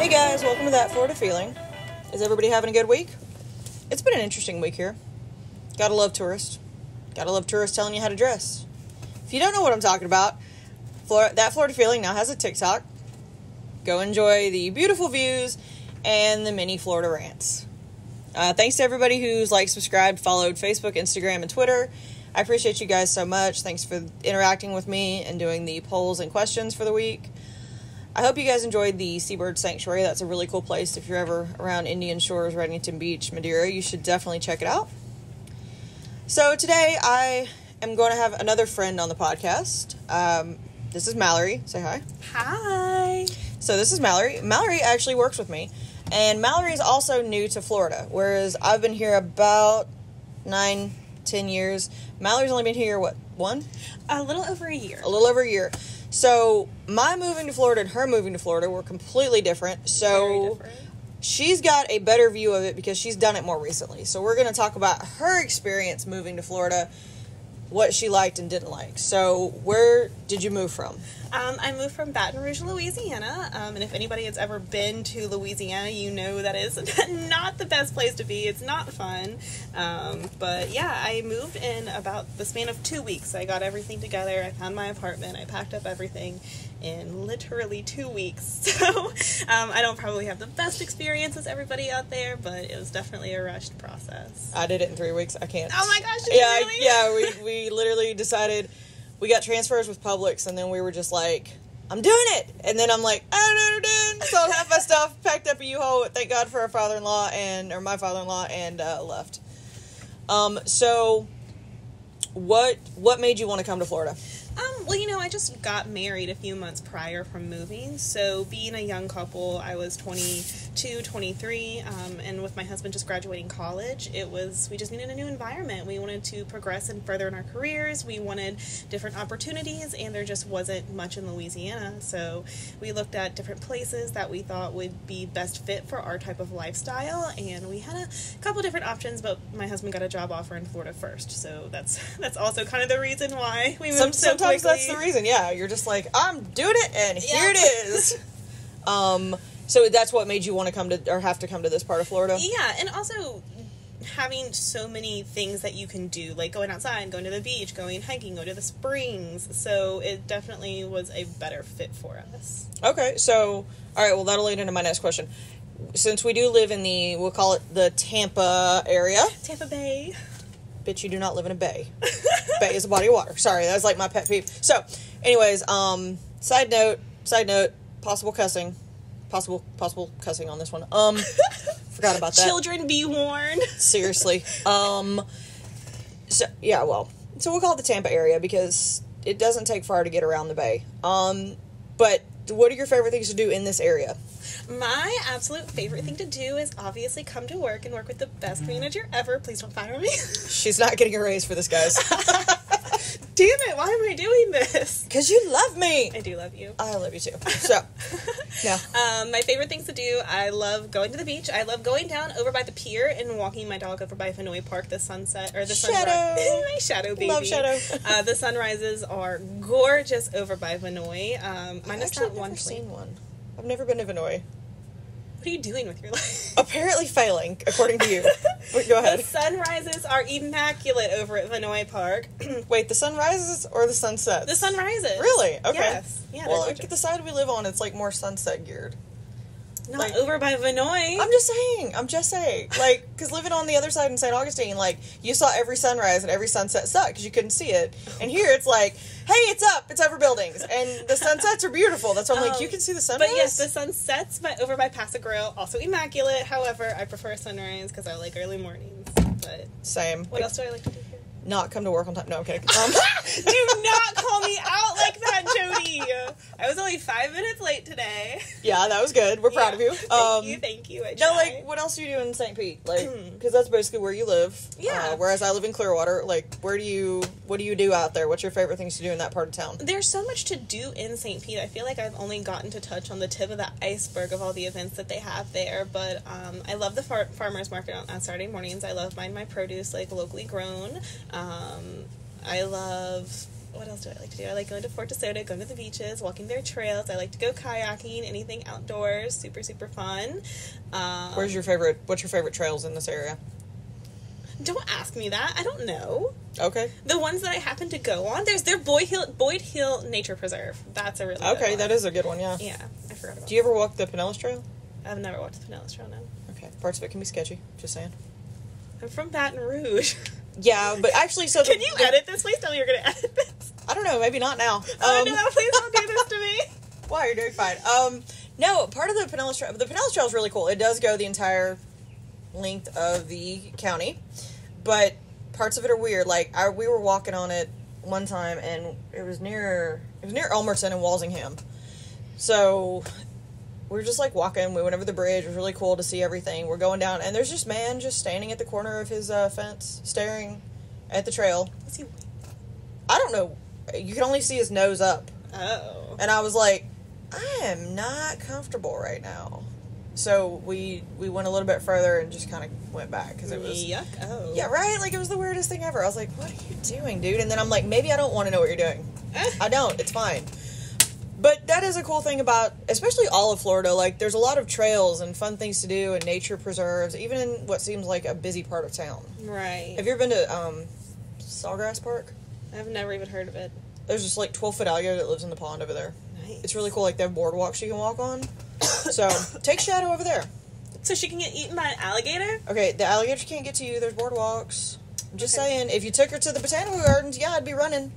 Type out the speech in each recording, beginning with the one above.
Hey guys, welcome to That Florida Feeling. Is everybody having a good week? It's been an interesting week here. Gotta love tourists. Gotta love tourists telling you how to dress. If you don't know what I'm talking about, That Florida Feeling now has a TikTok. Go enjoy the beautiful views and the mini Florida rants. Thanks to everybody who's subscribed, followed Facebook, Instagram, and Twitter. I appreciate you guys so much. Thanks for interacting with me and doing the polls and questions for the week. I hope you guys enjoyed the Seabird Sanctuary. That's a really cool place. If you're ever around Indian Shores, Reddington Beach, Madeira, you should definitely check it out. So today I am going to have another friend on the podcast. This is Mallory. Say hi. Hi. So this is Mallory. Mallory actually works with me. And Mallory is also new to Florida, whereas I've been here about 9-10 years. Mallory's only been here, what, one? A little over a year. A little over a year. So my moving to Florida and her moving to Florida were completely different. So she's got a better view of it because she's done it more recently. So we're going to talk about her experience moving to Florida, what she liked and didn't like. So where did you move from? I moved from Baton Rouge, Louisiana, and if anybody has ever been to Louisiana, you know that is not the best place to be. It's not fun, but yeah, I moved in about the span of 2 weeks. I got everything together, I found my apartment, I packed up everything in literally 2 weeks, so I don't probably have the best experience as everybody out there, but it was definitely a rushed process. I did it in 3 weeks. I can't. Oh my gosh, did you really? Yeah, we literally decided. We got transfers with Publix, and then we were just like, I'm doing it. And then I'm like, I don't know what I'm doing. Sold half my stuff, packed up a U-Haul, thank God for our father-in-law, or my father-in-law, and left. So what made you want to come to Florida? Well, I just got married a few months prior from moving, so being a young couple, I was 22, 23, and with my husband just graduating college, we just needed a new environment. We wanted to progress and further in our careers, we wanted different opportunities, and there just wasn't much in Louisiana, so we looked at different places that we thought would be best fit for our type of lifestyle, and we had a couple different options, but my husband got a job offer in Florida first, so that's also kind of the reason why we moved so quickly. Sometimes that's the reason, yeah. You're just like, I'm doing it, and here it is. So that's what made you want to come to, or have to come to this part of Florida? Yeah, and also having so many things that you can do, like going outside, going to the beach, going hiking, go to the springs. So it definitely was a better fit for us. Okay, so, all right, well, that'll lead into my next question. Since we do live in we'll call it the Tampa area. Tampa Bay. Bitch, you do not live in a bay. Bay is a body of water. Sorry, that was like my pet peeve. So, anyways, side note, possible cussing on this one. Forgot about that. Children be warned. Seriously. So we'll call it the Tampa area because it doesn't take far to get around the bay. But what are your favorite things to do in this area? My absolute favorite thing to do is obviously come to work and work with the best manager ever. Please don't fire me. She's not getting a raise for this, guys. Damn it, why am I doing this? Because you love me. I do love you. I love you too. So, yeah. My favorite things to do, I love going to the beach. I love going down over by the pier and walking my dog over by Vinoy Park, the sunset, or the sunrise. My Shadow baby. Love Shadow. The sunrises are gorgeous over by Vinoy. I've never seen one. I've never been to Vinoy. What are you doing with your life? Apparently failing, according to you. Go ahead. The sunrises are immaculate over at Vinoy Park. Wait, the sunrises or the sunsets? The sunrises. Really? Okay. Yes. Yeah, well, the side we live on, it's more sunset geared. Not over by Vinoy. I'm just saying. Because living on the other side in St. Augustine, you saw every sunrise and every sunset suck because you couldn't see it. And here it's hey, it's up, it's over buildings. And the sunsets are beautiful. That's why I'm you can see the sunrise. But yes, the sunsets over by Paso Grill, also immaculate. However, I prefer sunrise because I like early mornings. But same. What else do I like to do here? Not come to work on time. No, I'm kidding. Do not call me out like that, Jody. I was only 5 minutes late today. Yeah, that was good. We're proud of you. Thank you. I no, tried. what else do you do in St. Pete? Because that's basically where you live. Yeah. Whereas I live in Clearwater. What do you do out there? What's your favorite things to do in that part of town? There's so much to do in St. Pete. I feel like I've only gotten to touch on the tip of the iceberg of all the events that they have there. But I love the farmers market on Saturday mornings. I love buying my produce locally grown. I love what else do I like to do? I like going to Fort DeSoto, going to the beaches, walking their trails. I like to go kayaking, anything outdoors, super, super fun. What's your favorite trails in this area? Don't ask me that. I don't know. Okay. The ones that I happen to go on, there's their Boyd Hill Nature Preserve. That's a really good one. That is a good one, yeah. Yeah, I forgot about that. Do you ever walk the Pinellas Trail? I've never walked the Pinellas Trail, no. Okay. Parts of it can be sketchy, just saying. I'm from Baton Rouge. Yeah, but actually, so... Can you edit this? Please tell me you're going to edit this. I don't know, maybe not now. Oh, no, please don't do this to me. Why? You're doing fine. No, part of the Pinellas Trail is really cool. It does go the entire length of the county, but parts of it are weird. Like, we were walking on it one time, and it was near Elmerton and Walsingham. So we were just, like, walking. We went over the bridge. It was really cool to see everything. We're going down, and there's this man just standing at the corner of his fence, staring at the trail. What's he? I don't know. You can only see his nose up. Oh. And I was like, I am not comfortable right now. So we went a little bit further and just kind of went back because it was... Yuck. Oh. Yeah, right? Like, it was the weirdest thing ever. I was like, what are you doing, dude? And then I'm like, maybe I don't want to know what you're doing. I don't. It's fine. But that is a cool thing about, especially all of Florida. Like, there's a lot of trails and fun things to do and nature preserves, even in what seems like a busy part of town. Right. Have you ever been to Sawgrass Park? I've never even heard of it. There's this, like, 12-foot alligator that lives in the pond over there. Nice. It's really cool. Like, they have boardwalks you can walk on. So, take Shadow over there. So she can get eaten by an alligator? Okay, the alligators can't get to you. There's boardwalks. I'm just Okay. saying, if you took her to the botanical gardens, yeah, I'd be running.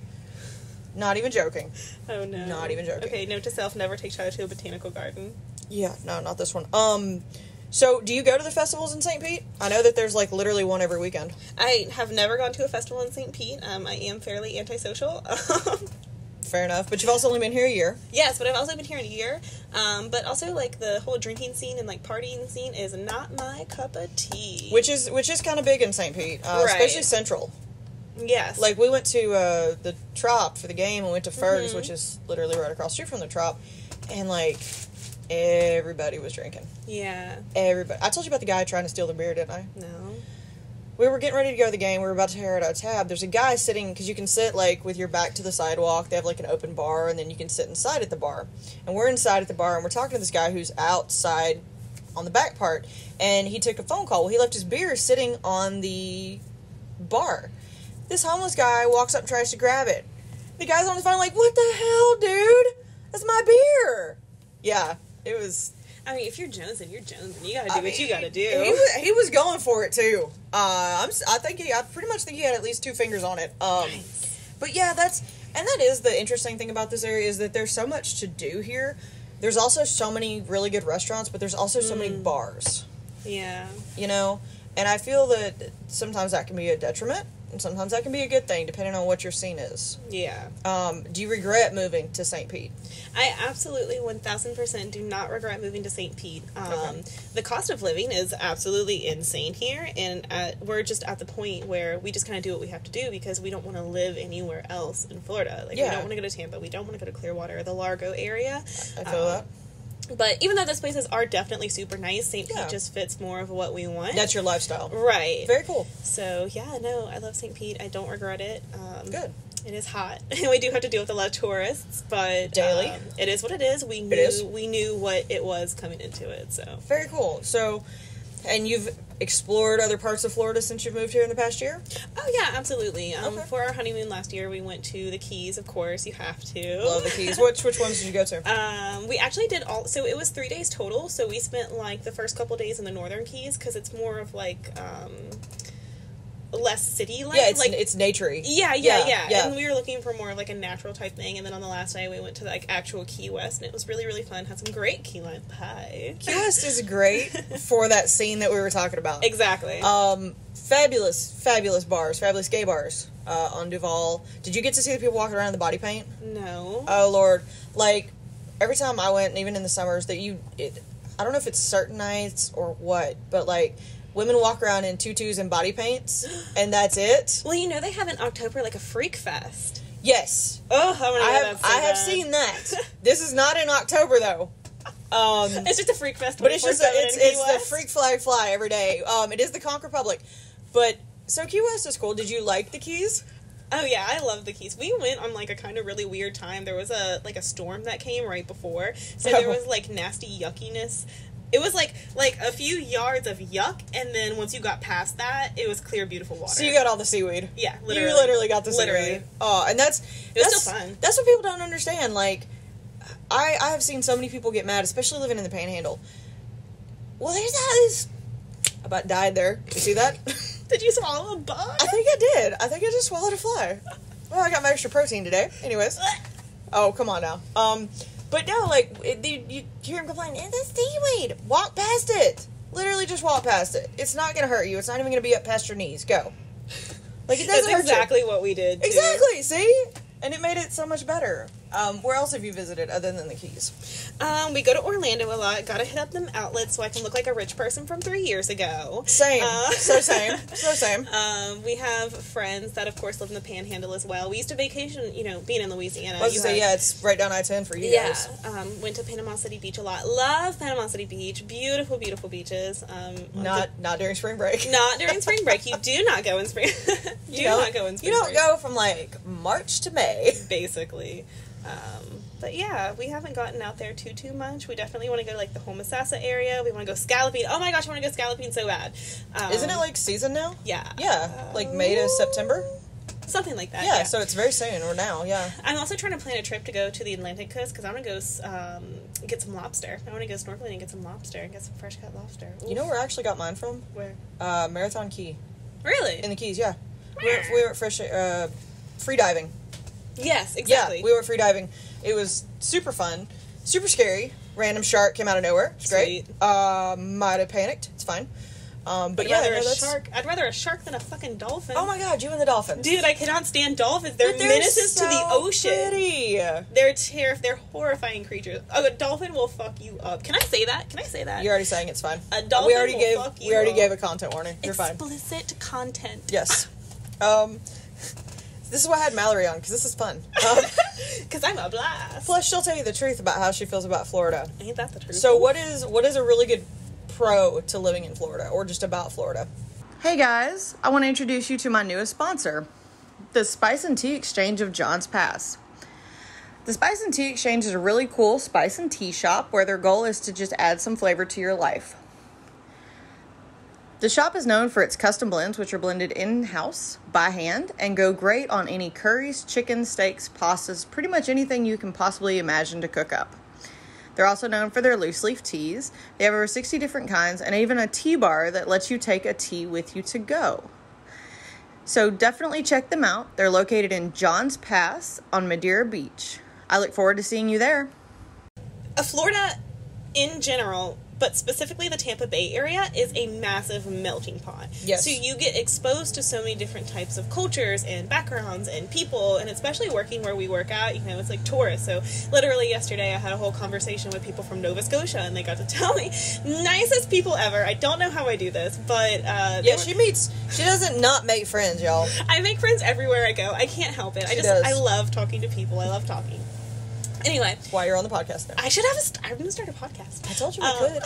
Not even joking. Oh, no. Not even joking. Okay, note to self, never take Shadow to a botanical garden. Yeah, no, not this one. So, do you go to the festivals in St. Pete? I know that there's, like, literally one every weekend. I have never gone to a festival in St. Pete. I am fairly antisocial. Fair enough. But you've also only been here a year. Yes, but I've also been here in a year. But also, like, the whole drinking scene and, like, partying scene is not my cup of tea. Which is kind of big in St. Pete. Right. Especially Central. Yes. Like, we went to the Trop for the game and went to Ferg's, which is literally right across the street from the Trop. And, like, everybody was drinking. Yeah. Everybody. I told you about the guy trying to steal the beer, didn't I? No. We were getting ready to go to the game. We were about to tear out a tab. There's a guy sitting, because you can sit, like, with your back to the sidewalk. They have, like, an open bar, and then you can sit inside at the bar. And we're inside at the bar, and we're talking to this guy who's outside on the back part. And he took a phone call. Well, he left his beer sitting on the bar. This homeless guy walks up and tries to grab it. The guy's on his phone like, what the hell, dude? That's my beer. Yeah, it was... I mean, if you're jonesing, you're jonesing. You gotta do what you gotta do. He was going for it, too. I pretty much think he had at least 2 fingers on it. Nice. But yeah, that is the interesting thing about this area, is that there's so much to do here. There's also so many really good restaurants, but there's also so many bars. Yeah. You know? And I feel that sometimes that can be a detriment, and sometimes that can be a good thing, depending on what your scene is. Yeah. Do you regret moving to St. Pete? I absolutely 1000% do not regret moving to St. Pete. Okay. The cost of living is absolutely insane here, and we're just at the point where we just kind of do what we have to do because we don't want to live anywhere else in Florida. Like, we don't want to go to Tampa, we don't want to go to Clearwater, the Largo area. I feel that. But even though those places are definitely super nice, St. Pete just fits more of what we want. That's your lifestyle. Right. Very cool. So, yeah, no, I love St. Pete. I don't regret it. Good. It is hot. We do have to deal with a lot of tourists, but daily. It is what it is. We knew what it was coming into it. So very cool. So, and you've explored other parts of Florida since you've moved here in the past year? Oh yeah, absolutely. Okay. For our honeymoon last year, we went to the Keys. Of course, you have to. Love the Keys. Which ones did you go to? We actually did all. So it was 3 days total. So we spent like the first couple days in the Northern Keys because it's more of like. Less city-like. Yeah, it's naturey. Yeah. And we were looking for more of like a natural type thing. And then on the last day, we went to like actual Key West, and it was really, really fun. Had some great key lime pie. Key West is great for that scene that we were talking about. Exactly. Fabulous bars, fabulous gay bars on Duval. Did you get to see the people walking around in the body paint? No. Oh Lord! Like every time I went, even in the summers, I don't know if it's certain nights or what, but like. Women walk around in tutus and body paints, and that's it. Well, you know they have in October like a freak fest. Yes. Oh, I have seen that. This is not in October though. It's just a freak fest. But it's just the freak fly every day. It is the Conch Republic, but so Key West is cool. Did you like the Keys? Oh yeah, I love the Keys. We went on like a kind of really weird time. There was a storm that came right before, so there was like nasty yuckiness. It was like a few yards of yuck, and then once you got past that, it was clear, beautiful water. So you got all the seaweed. Yeah, literally. You literally got the seaweed. Oh, and that's still fun. That's what people don't understand. Like, I have seen so many people get mad, especially living in the Panhandle. Well, there's this. I about died there. You see that? Did you swallow a bug? I think I did. I think I just swallowed a fly. Well, I got my extra protein today. Anyways. Oh, come on now. But no, like, you hear him complain, it's seaweed. Walk past it. Literally just walk past it. It's not going to hurt you. It's not even going to be up past your knees. Go. Like, it doesn't hurt you. That's exactly what we did, too. Exactly, see? And it made it so much better. Where else have you visited other than the Keys? We go to Orlando a lot. Gotta hit up them outlets so I can look like a rich person from 3 years ago. Same. So same. We have friends that, of course, live in the Panhandle as well. We used to vacation, being in Louisiana. I was going to say, yeah, it's right down I-10 for you guys. Went to Panama City Beach a lot. Love Panama City Beach. Beautiful, beautiful beaches. Not during spring break. Not during spring break. You do not go in spring. You don't go from, like, March to May. Basically. But yeah, we haven't gotten out there too much. We definitely want to go to like the Homosassa area. We want to go scalloping. Oh my gosh, I want to go scalloping so bad. Isn't it like season now? Yeah. Yeah, like May to September? Something like that. Yeah, so it's very soon or now, yeah. I'm also trying to plan a trip to go to the Atlantic coast because I want to go get some lobster. I want to go snorkeling and get some lobster and get some fresh cut lobster. Oof. You know where I actually got mine from? Where? Marathon Key. Really? In the Keys, yeah. We were free diving. Yes, exactly. Yeah, we were free diving. It was super fun, super scary. Random shark came out of nowhere. It's great. Might have panicked. It's fine. But yeah, shark. I'd rather a shark than a fucking dolphin. Oh my god, you and the dolphins. Dude, I cannot stand dolphins. They're menaces to the ocean. Pretty. They're horrifying creatures. Oh, a dolphin will fuck you up. Can I say that? You're already saying it's fine. A dolphin will fuck you up. We already gave a content warning. You're fine. Explicit content. Yes. This is why I had Mallory on, because this is fun. Because I'm a blast. Plus, she'll tell you the truth about how she feels about Florida. Ain't that the truth? So what is a really good pro to living in Florida, or just about Florida? Hey guys, I want to introduce you to my newest sponsor, the Spice and Tea Exchange of Johns Pass. The Spice and Tea Exchange is a really cool spice and tea shop where their goal is to just add some flavor to your life. The shop is known for its custom blends, which are blended in-house by hand and go great on any curries, chicken, steaks, pastas, pretty much anything you can possibly imagine to cook up. They're also known for their loose leaf teas. They have over 60 different kinds and even a tea bar that lets you take a tea with you to go. So definitely check them out. They're located in Johns Pass on Madeira Beach. I look forward to seeing you there. Florida in general, but specifically the Tampa Bay area, is a massive melting pot. Yes. So you get exposed to so many different types of cultures and backgrounds and people, and especially working where we work at, it's like tourists. So literally yesterday I had a whole conversation with people from Nova Scotia, and they got to tell me, nicest people ever. I don't know how I do this, but... she doesn't not make friends, y'all. I make friends everywhere I go. I can't help it. I love talking to people. I love talking. Anyway. That's why you're on the podcast now. I'm going to start a podcast. I told you we could.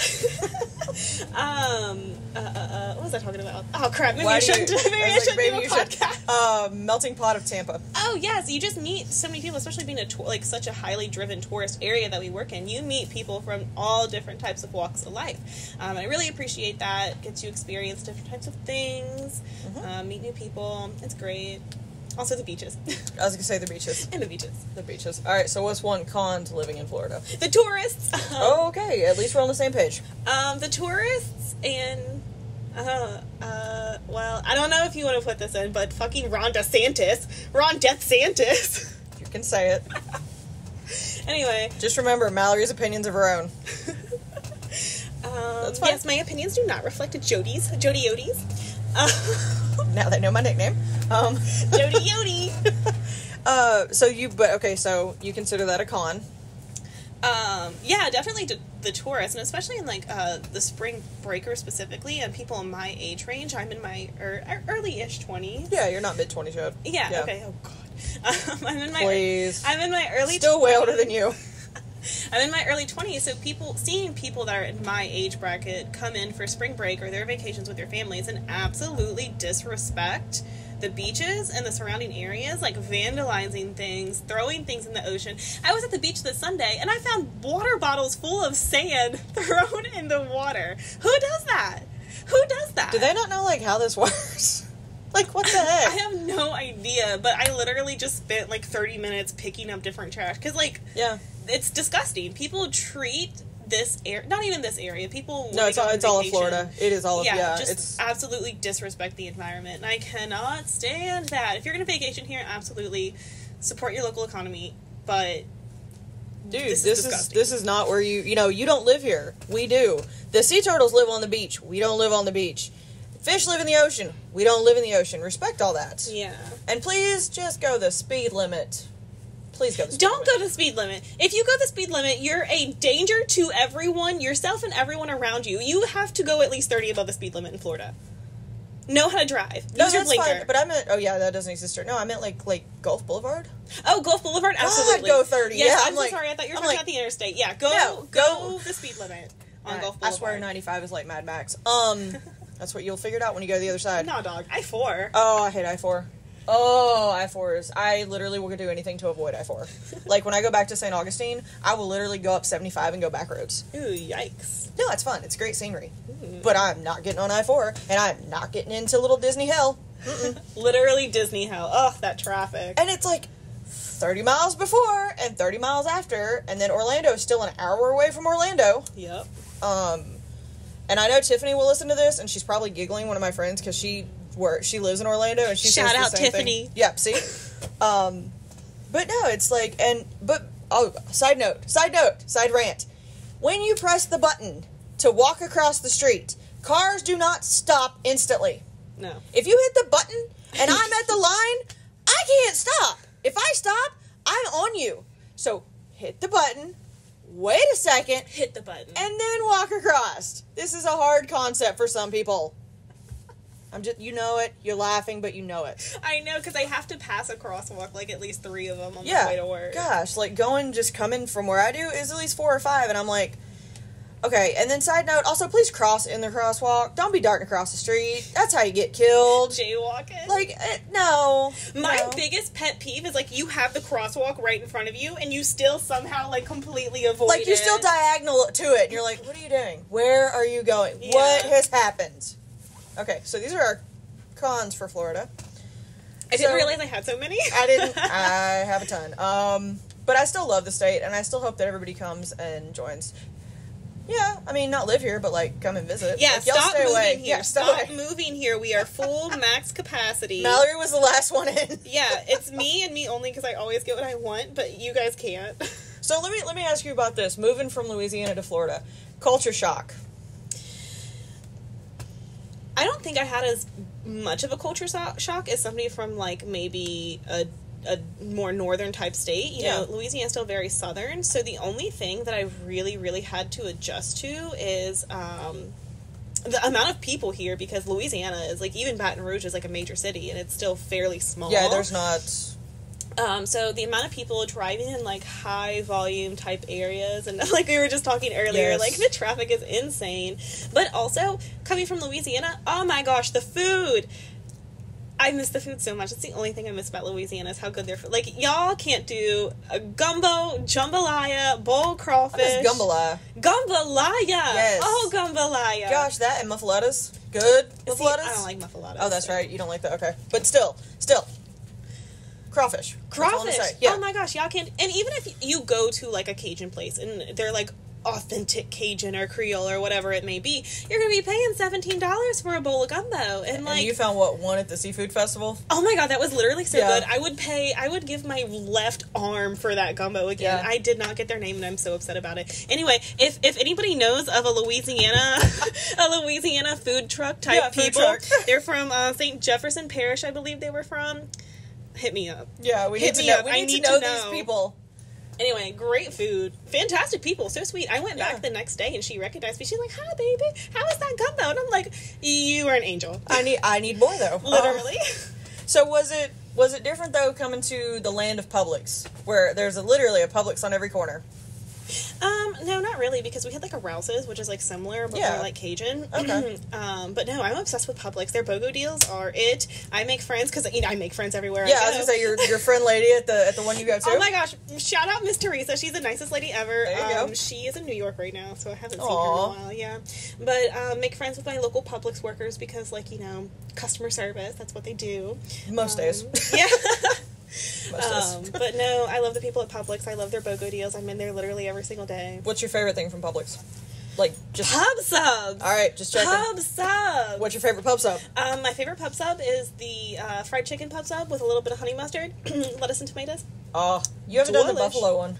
What was I talking about? Oh, crap. Maybe I shouldn't do a podcast. Melting pot of Tampa. Oh, yes. You just meet so many people, especially being such a highly driven tourist area that we work in. You meet people from all different types of walks of life. I really appreciate that. Gets you experience different types of things, meet new people. It's great. Also the beaches. I was going to say the beaches. And the beaches. The beaches. All right, so what's one con to living in Florida? The tourists. Okay. At least we're on the same page. The tourists and, well, I don't know if you want to put this in, but fucking Ron DeSantis. You can say it. Anyway. Just remember, Mallory's opinions of her own. That's fine. Yes, my opinions do not reflect Jody Yody's. Now they know my nickname. Jody Yodi. So you consider that a con? Yeah, definitely to the tourists, and especially in the spring breaker specifically, and people in my age range. I'm in my early-ish 20s. Yeah, you're not mid-20s yet. Yeah. Okay. Oh God. I'm in my early. Still 20s. way older than you. I'm in my early 20s, so seeing people that are in my age bracket come in for spring break or their vacations with their families and absolutely disrespect the beaches and the surrounding areas, like vandalizing things, throwing things in the ocean. I was at the beach this Sunday, and I found water bottles full of sand thrown in the water. Who does that? Who does that? Do they not know, like, how this works? Like, what the heck? I have no idea, but I literally just spent, like, 30 minutes picking up different trash. Because, like, yeah, it's disgusting. People treat this area, not even this area, people... No, it's all of Florida. It is all of, it's absolutely disrespect the environment. And I cannot stand that. If you're going to vacation here, absolutely support your local economy, but... Dude, this is not where you don't live here. We do. The sea turtles live on the beach. We don't live on the beach. Fish live in the ocean. We don't live in the ocean. Respect all that. Yeah. And please just go the speed limit. Please go the speed limit. Don't go the speed limit. If you go the speed limit, you're a danger to everyone, yourself and everyone around you. You have to go at least 30 above the speed limit in Florida. Know how to drive. No, Use your that's blinker. fine. But I meant, oh yeah, that doesn't exist here. No, I meant like Gulf Boulevard. Oh, Gulf Boulevard? Absolutely. God, go 30. Yes, Yeah, I'm so sorry. I thought you were talking about the interstate. Yeah, go the speed limit on Gulf Boulevard. I swear 95 is like Mad Max. That's what you'll figure it out when you go to the other side. No, dog. I-4. Oh, I hate I-4. Oh, I-4s. I literally will do anything to avoid I-4. Like, when I go back to St. Augustine, I will literally go up 75 and go back roads. Ooh, yikes. No, it's fun. It's great scenery. But I'm not getting on I-4, and I'm not getting into little Disney hell. Literally Disney hell. Ugh, that traffic. And it's like 30 miles before and 30 miles after, and then Orlando is still an hour away from Orlando. Yep. And I know Tiffany will listen to this, and she's probably giggling, one of my friends, because she lives in Orlando, and she says Shout the out same Tiffany. thing. Yep, see? But no, it's like, side rant. When you press the button to walk across the street, cars do not stop instantly. No. If you hit the button, and I'm at the line, I can't stop. If I stop, I'm on you. So, hit the button, wait a second, hit the button, and then walk across. This is a hard concept for some people. You know it, you're laughing, but you know it. I know, because I have to pass a crosswalk, like at least 3 of them on my way to work. Gosh, like coming from where I do is at least 4 or 5, and I'm like, okay, and then side note, also please cross in the crosswalk. Don't be darting across the street. That's how you get killed. Jaywalking? Like, no. My biggest pet peeve is, like, you have the crosswalk right in front of you, and you still somehow, like, completely avoid it. Like, you're still diagonal to it, and you're like, what are you doing? Where are you going? Yeah. What has happened? Okay, so these are our cons for Florida. I didn't realize I had so many. I have a ton. But I still love the state, and I still hope that everybody comes and joins. Yeah, I mean, not live here, but, like, come and visit. Yeah, like, stop moving away. here. Yeah, stop moving here. We are full max capacity. Mallory was the last one in. Yeah, it's me and me only because I always get what I want, but you guys can't. So let me ask you about this. Moving from Louisiana to Florida. Culture shock. I don't think I had as much of a culture shock as somebody from, like, maybe a more northern type state. You know, Louisiana's still very southern, so the only thing that I really, really had to adjust to is the amount of people here, because Louisiana is, like, even Baton Rouge is, like, a major city, and it's still fairly small. Yeah, there's not... So the amount of people driving in, like, high volume type areas, and like we were just talking earlier, like, the traffic is insane. But also, coming from Louisiana, oh my gosh, the food! I miss the food so much. It's the only thing I miss about Louisiana is how good their food. Like, y'all can't do a gumbo, jambalaya, boiled crawfish. I miss jambalaya. Jambalaya! Yes. Oh, jambalaya. Gosh, that and muffalettas. Good muffalettas? See, I don't like muffalettas. Oh, that's right. You don't like that. Okay. But still. Crawfish. Yeah. Oh my gosh, y'all can't. And even if you go to, like, a Cajun place and they're, like, authentic Cajun or Creole or whatever it may be, you're gonna be paying $17 for a bowl of gumbo. And, like, you found one at the seafood festival? Oh my god, that was literally so good. I would give my left arm for that gumbo again. I did not get their name, and I'm so upset about it. Anyway, if anybody knows of a Louisiana food truck type people, they're from St. Jefferson Parish, I believe they were from. Hit me up. Yeah, we need to know. We need to know these people. Anyway, great food. Fantastic people. So sweet. I went back the next day and she recognized me. She's like, hi, baby. How is that gumbo? And I'm like, you are an angel. I need more, though. Literally. So was it different, though, coming to the land of Publix, where there's literally a Publix on every corner? No, not really, because we had like a Rouse's, which is like similar, but more like Cajun. Okay. But no, I'm obsessed with Publix. Their BOGO deals are it. I make friends because I make friends everywhere. Yeah, I was gonna say your friend lady at the one you go to. Oh my gosh! Shout out Miss Teresa. She's the nicest lady ever. There you go. She is in New York right now, so I haven't seen her in a while. Yeah, but make friends with my local Publix workers because, like, customer service. That's what they do. Most days. Yeah. Most days. But no, I love the people at Publix. I love their BOGO deals. I'm in there literally every single day. What's your favorite thing from Publix? Like, just pub subs. All right, just checking. Pub subs. What's your favorite pub sub? My favorite pub sub is the fried chicken pub sub with a little bit of honey mustard, lettuce and tomatoes. Oh, you haven't done the buffalo one.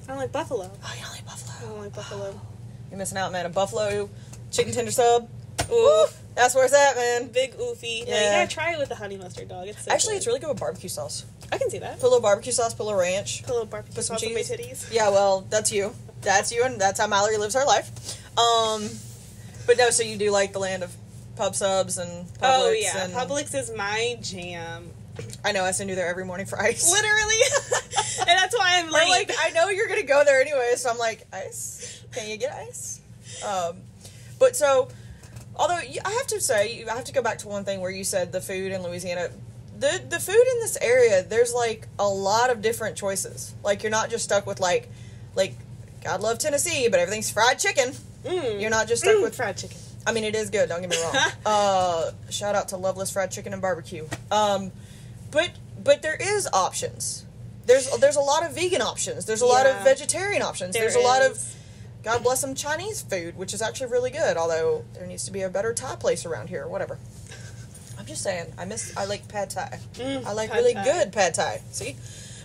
I don't like buffalo. Oh, you don't like buffalo? I don't like buffalo. You're missing out, man. A buffalo chicken tender sub. Ooh, that's where it's at, man. Big oofy. Yeah. No, you gotta try it with the honey mustard, dog. It's so Actually, good. it's really good with barbecue sauce. I can see that. Put a little barbecue sauce, put a little ranch. Put a little barbecue Put some sauce on my cheese. titties. Yeah, well, that's you. That's you, and that's how Mallory lives her life. But no, so you do like the land of pub subs and Publix. Oh, yeah. And Publix is my jam. I know, I send you there every morning for ice. Literally. And that's why I'm late. I'm like, I know you're going to go there anyway, so I'm like, ice? Can you get ice? But so, although I have to say, I have to go back to one thing where you said the food in Louisiana. The food in this area, there's like a lot of different choices. Like, you're not just stuck with like God love Tennessee, but everything's fried chicken. You're not just stuck with fried chicken. I mean, it is good, don't get me wrong. Shout out to Loveless Fried Chicken and Barbecue. But there is options. There's a lot of vegan options. There's a lot of vegetarian options. There's a lot of, God bless them, Chinese food, which is actually really good, although there needs to be a better Thai place around here, whatever. I'm just saying, I like pad Thai. I like really good pad Thai, see?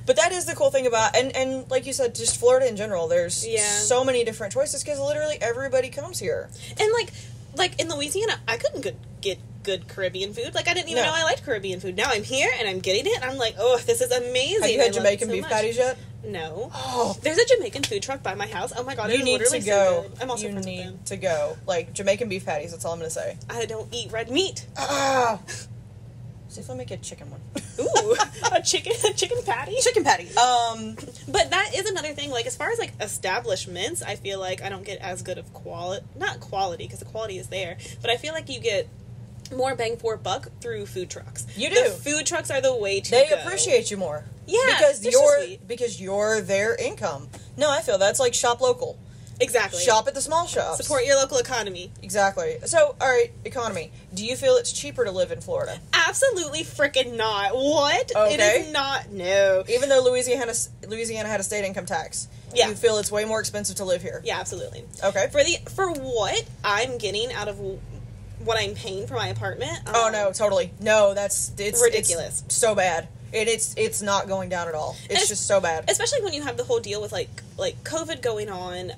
But that is the cool thing about, and like you said, just Florida in general, there's so many different choices, because literally everybody comes here. And like in Louisiana, I couldn't get good Caribbean food. Like, I didn't even know I liked Caribbean food. Now I'm here and I'm getting it, and I'm like, oh, this is amazing. Have you had Jamaican beef patties yet? No. Oh. There's a Jamaican food truck by my house. Oh my god, you need to go. So good. I'm also you friends with need them. to go. Like, Jamaican beef patties, that's all I'm going to say. I don't eat red meat. Ah. See if I make a chicken one. Ooh, a chicken patty? Chicken patty. But that is another thing, like, as far as, like, establishments, I feel like I don't get as good of not quality, because the quality is there, but I feel like you get more bang for buck through food trucks. You do. The food trucks are the way to They go. appreciate you more. Yeah, because you're their income. No, I feel that's like shop local. Exactly. Shop at the small shops. Support your local economy. Exactly. So, all right, economy. Do you feel it's cheaper to live in Florida? Absolutely freaking not. What? Okay. It is not. No. Even though Louisiana had a state income tax. Yeah. You feel it's way more expensive to live here. Yeah, absolutely. Okay. For what I'm getting out of what I'm paying for my apartment. Oh no, totally. No, it's ridiculous. It's so bad. It's not going down at all. It's just so bad. Especially when you have the whole deal with like COVID going on.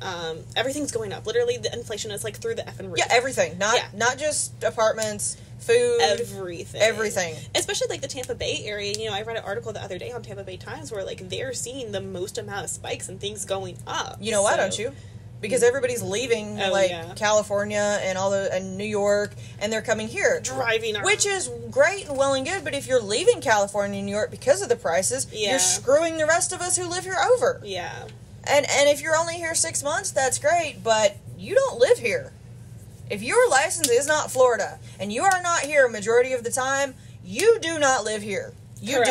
Everything's going up. Literally, the inflation is like through the effing roof. Yeah, everything. Not just apartments, food, everything. Especially like the Tampa Bay area. You know, I read an article the other day on Tampa Bay Times where like they're seeing the most amount of spikes and things going up. You know why, don't you? Because everybody's leaving, California and New York, and they're coming here. Driving around. Which is great and well and good, but if you're leaving California and New York because of the prices, you're screwing the rest of us who live here over. Yeah. And if you're only here 6 months, that's great, but you don't live here. If your license is not Florida, and you are not here a majority of the time, you do not live here. You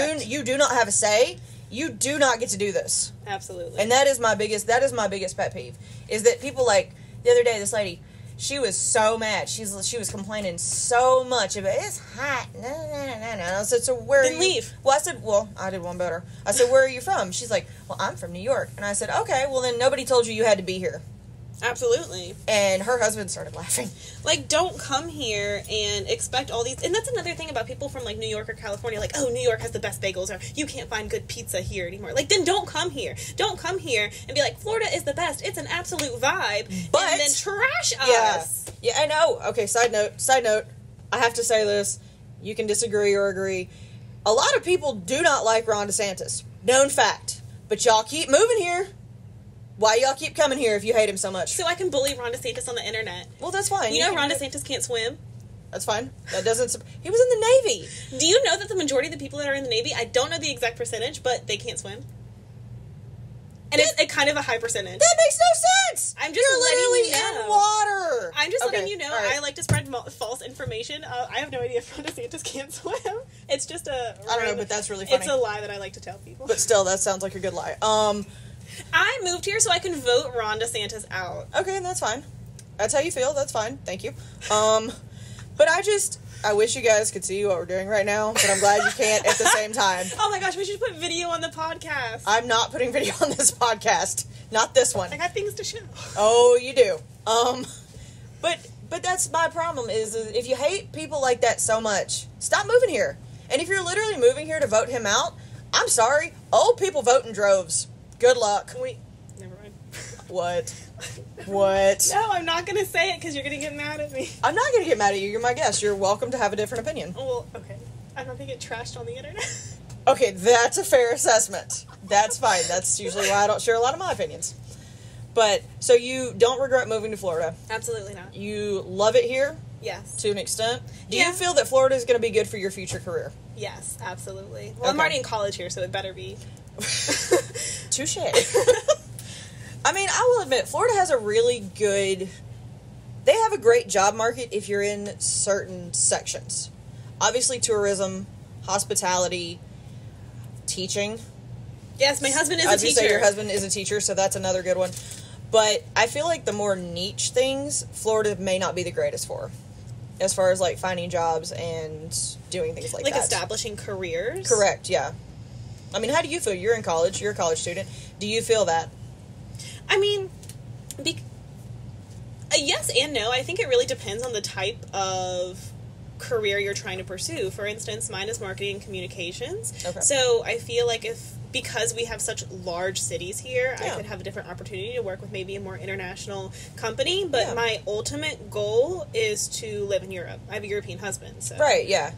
do not have a say. You do not get to do this. Absolutely. And that is my biggest pet peeve, is that people, like, the other day, this lady, she was so mad. She was complaining so much about, it's hot. No. And I said, so where are you? Leave. Well, I said, I did one better. I said, where are you from? She's like, well, I'm from New York. And I said, okay, well, then nobody told you had to be here. Absolutely. And her husband started laughing. Like, don't come here and expect all these... And that's another thing about people from, like, New York or California. Like, oh, New York has the best bagels, or you can't find good pizza here anymore. Like, then don't come here. Don't come here and be like, Florida is the best. It's an absolute vibe. But... And then trash us. Yeah, I know. Okay, side note. I have to say this. You can disagree or agree. A lot of people do not like Ron DeSantis. Known fact. But y'all keep moving here. Why y'all keep coming here if you hate him so much? So I can bully Ron DeSantis on the internet. Well, that's fine. You know Ron DeSantis can't swim? That's fine. That doesn't... He was in the Navy. Do you know that the majority of the people that are in the Navy, I don't know the exact percentage, but they can't swim? And it's kind of a high percentage. That makes no sense! I'm just You're letting literally you know. in water! I'm just letting you know, right. I like to spread false information. I have no idea if Ron DeSantis can't swim. It's just a... I don't know, but that's really funny. It's a lie that I like to tell people. But still, that sounds like a good lie. I moved here so I can vote Ron DeSantis out. Okay, that's fine. That's how you feel, that's fine. Thank you. But I wish you guys could see what we're doing right now, but I'm glad you can't at the same time. Oh my gosh, we should put video on the podcast. I'm not putting video on this podcast. Not this one. I got things to show. Oh, you do. But that's my problem is if you hate people like that so much, stop moving here. And if you're literally moving here to vote him out, I'm sorry, old people vote in droves. Good luck. Wait, never mind. What? What? No, I'm not going to say it because you're going to get mad at me. I'm not going to get mad at you. You're my guest. You're welcome to have a different opinion. Well, okay. I'm not going to get trashed on the internet. Okay, that's a fair assessment. That's fine. That's usually why I don't share a lot of my opinions. But, so you don't regret moving to Florida? Absolutely not. You love it here? Yes. To an extent? Do Yeah. you feel that Florida is going to be good for your future career? Yes, absolutely. Well, I'm Okay. already in college here, so it better be. Touche. I mean, I will admit, Florida has a really good... They have a great job market if you're in certain sections. Obviously, tourism, hospitality, teaching. Yes, my husband is I a was gonna teacher. say your husband is a teacher, so that's another good one. But I feel like the more niche things, Florida may not be the greatest for. As far as, like, finding jobs and doing things like that. Like establishing careers? Correct, yeah. I mean, how do you feel? You're in college. You're a college student. Do you feel that? I mean, yes and no. I think it really depends on the type of career you're trying to pursue. For instance, mine is marketing and communications. Okay. So I feel like because we have such large cities here, Yeah. I could have a different opportunity to work with maybe a more international company. But Yeah. my ultimate goal is to live in Europe. I have a European husband, so Right, yeah.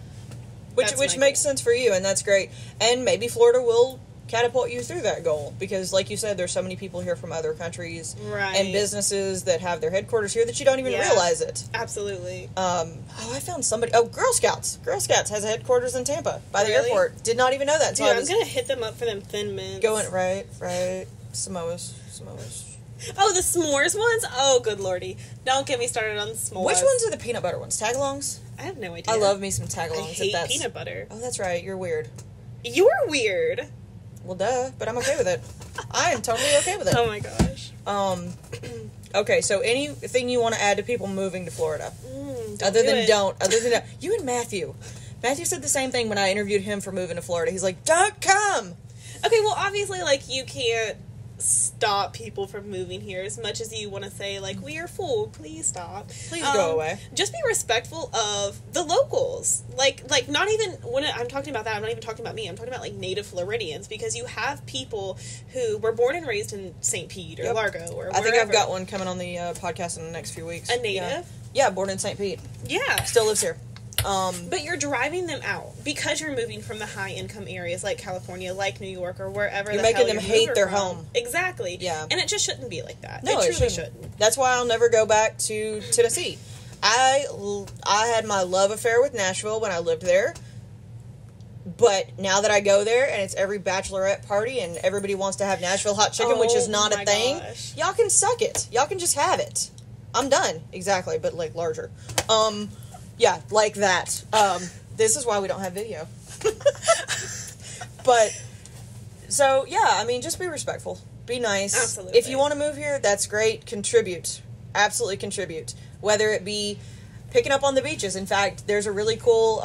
Which That's my makes goal. sense for you, and that's great. And maybe Florida will catapult you through that goal. Because, like you said, there's so many people here from other countries Right. and businesses that have their headquarters here that you don't even Yeah. realize it. Absolutely. I found somebody... Oh, Girl Scouts. Girl Scouts has a headquarters in Tampa by the Really? airport. Did not even know that until Dude, I I'm was gonna hit them up for them Thin Mints. going... Right. Samoas. Oh, the s'mores ones? Oh, good lordy. Don't get me started on s'mores. Which ones are the peanut butter ones? Tagalongs? I have no idea. I love me some I tagalongs. hate that's... peanut butter. Oh, that's right. You're weird. You're weird. Well, duh. But I'm okay with it. I am totally okay with it. Oh my gosh. Okay, so anything you want to add to people moving to Florida? Other than don't. You and Matthew. Matthew said the same thing when I interviewed him for moving to Florida. He's like, don't come! Okay, well, obviously, like, you can't stop people from moving here as much as you want to say, like, we are full, please stop. Please go away. Just be respectful of the locals. Like, not even, when I'm talking about that, I'm not even talking about me. I'm talking about, like, native Floridians, because you have people who were born and raised in St. Pete or Yep. Largo or wherever. I think I've got one coming on the podcast in the next few weeks. A native? Yeah, born in St. Pete. Yeah. Still lives here. But you're driving them out because you're moving from the high income areas like California, like New York, or wherever. You're the making hell them you're hate moving their from. home. Exactly. Yeah. And it just shouldn't be like that. No, it truly shouldn't. That's why I'll never go back to Tennessee. I had my love affair with Nashville when I lived there. But now that I go there and it's every bachelorette party and everybody wants to have Nashville hot chicken, which is not a my thing, gosh. y'all can suck it. Y'all can just have it. I'm done. Exactly, but like larger. Yeah, like that. This is why we don't have video. But, so, yeah, I mean, just be respectful. Be nice. Absolutely. If you want to move here, that's great. Contribute. Absolutely contribute. Whether it be picking up on the beaches. In fact, there's a really cool,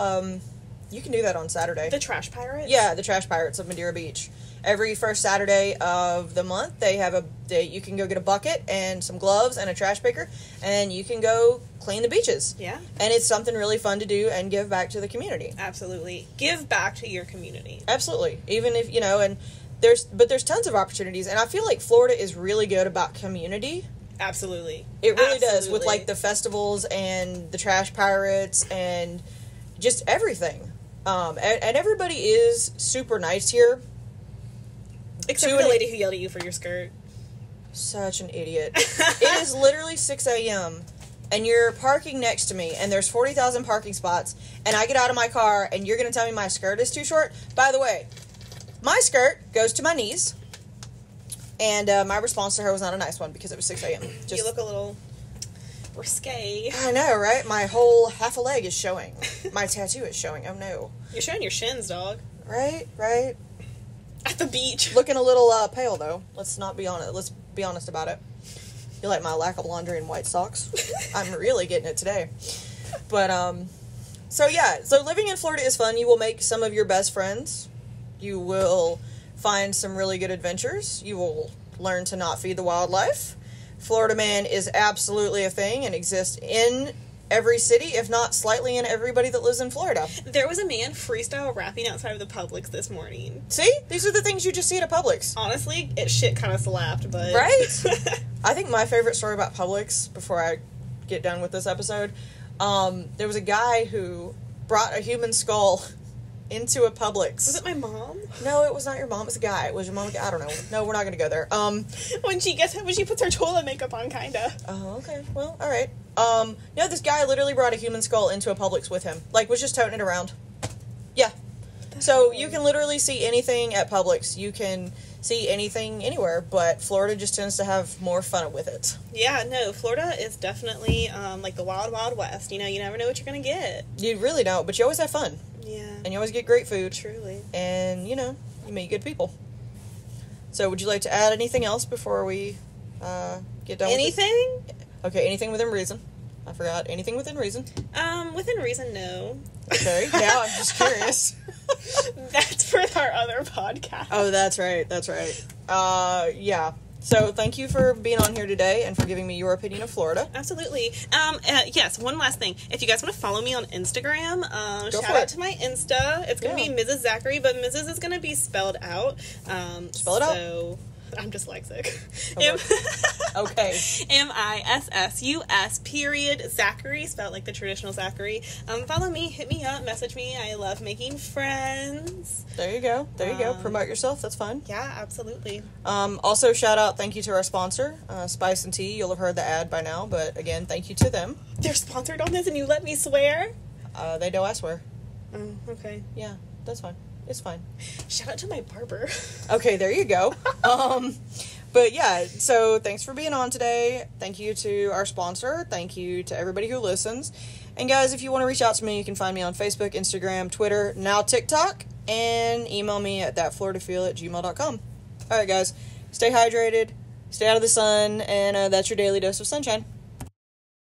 you can do that on Saturday. The Trash Pirates? Yeah, the Trash Pirates of Madeira Beach. Every first Saturday of the month, they have you can go get a bucket and some gloves and a trash picker, and you can go clean the beaches. Yeah. And it's something really fun to do and give back to the community. Absolutely. Give back to your community. Absolutely. Even if, and there's tons of opportunities, and I feel like Florida is really good about community. Absolutely. It really does, with Absolutely. like the festivals and the Trash Pirates and just everything. And everybody is super nice here. Except for the lady who yelled at you for your skirt. Such an idiot. It is literally 6 a.m. and you're parking next to me and there's 40,000 parking spots and I get out of my car and you're going to tell me my skirt is too short? By the way, my skirt goes to my knees. And my response to her was not a nice one because it was 6 a.m. You look a little risque. I know, right? My whole half a leg is showing. My tattoo is showing. Oh, no. You're showing your shins, dog. Right. At the beach. Looking a little pale, though. Let's be honest about it. You like my lack of laundry and white socks? I'm really getting it today. But, so living in Florida is fun. You will make some of your best friends. You will find some really good adventures. You will learn to not feed the wildlife. Florida Man is absolutely a thing and exists in every city, if not slightly in everybody that lives in Florida. There was a man freestyle rapping outside of the Publix this morning. See? These are the things you just see at a Publix. Honestly, shit kind of slapped, but... Right? I think my favorite story about Publix, before I get done with this episode, there was a guy who brought a human skull into a Publix. Was it my mom? No, it was not your mom. It was a guy. It was your mom. I don't know. No, we're not going to go there. When she puts her toilet makeup on, kinda. Oh, okay. Well, all right. No, this guy literally brought a human skull into a Publix with him. Like, was just toting it around. Yeah. So you can literally see anything at Publix. You can see anything anywhere, but Florida just tends to have more fun with it. Yeah, no, Florida is definitely like the wild, wild west. You know, you never know what you're going to get. You really don't, but you always have fun. Yeah. And you always get great food. Truly. And, you meet good people. So would you like to add anything else before we get done anything? with it? Okay, anything within reason. I forgot. Anything within reason? Within reason, no. Okay, now I'm just curious. That's for our other podcast. Oh, that's right. Yeah. So thank you for being on here today and for giving me your opinion of Florida. Absolutely. Yes, one last thing. If you guys want to follow me on Instagram, Go shout out to my Insta. It's going to be Mrs. Zachary, but Mrs. is going to be spelled out. Spell it out. I'm dyslexic. Okay. MISSUS Zachary, spelled like the traditional Zachary. Follow me, hit me up, message me. I love making friends. There you go. Promote yourself. That's fun. Yeah, absolutely. Also, thank you to our sponsor, Spice and Tea. You'll have heard the ad by now, but again, thank you to them. They're sponsored on this and you let me swear? They know I swear. Oh, okay. Yeah, that's fine. It's fine. Shout out to my barber. Okay, there you go. But yeah, so thanks for being on today. Thank you to our sponsor. Thank you to everybody who listens. And guys, if you want to reach out to me, you can find me on Facebook, Instagram, Twitter, now TikTok, and email me at thatfloridafeel@gmail.com. All right, guys, stay hydrated, stay out of the sun, and that's your daily dose of sunshine.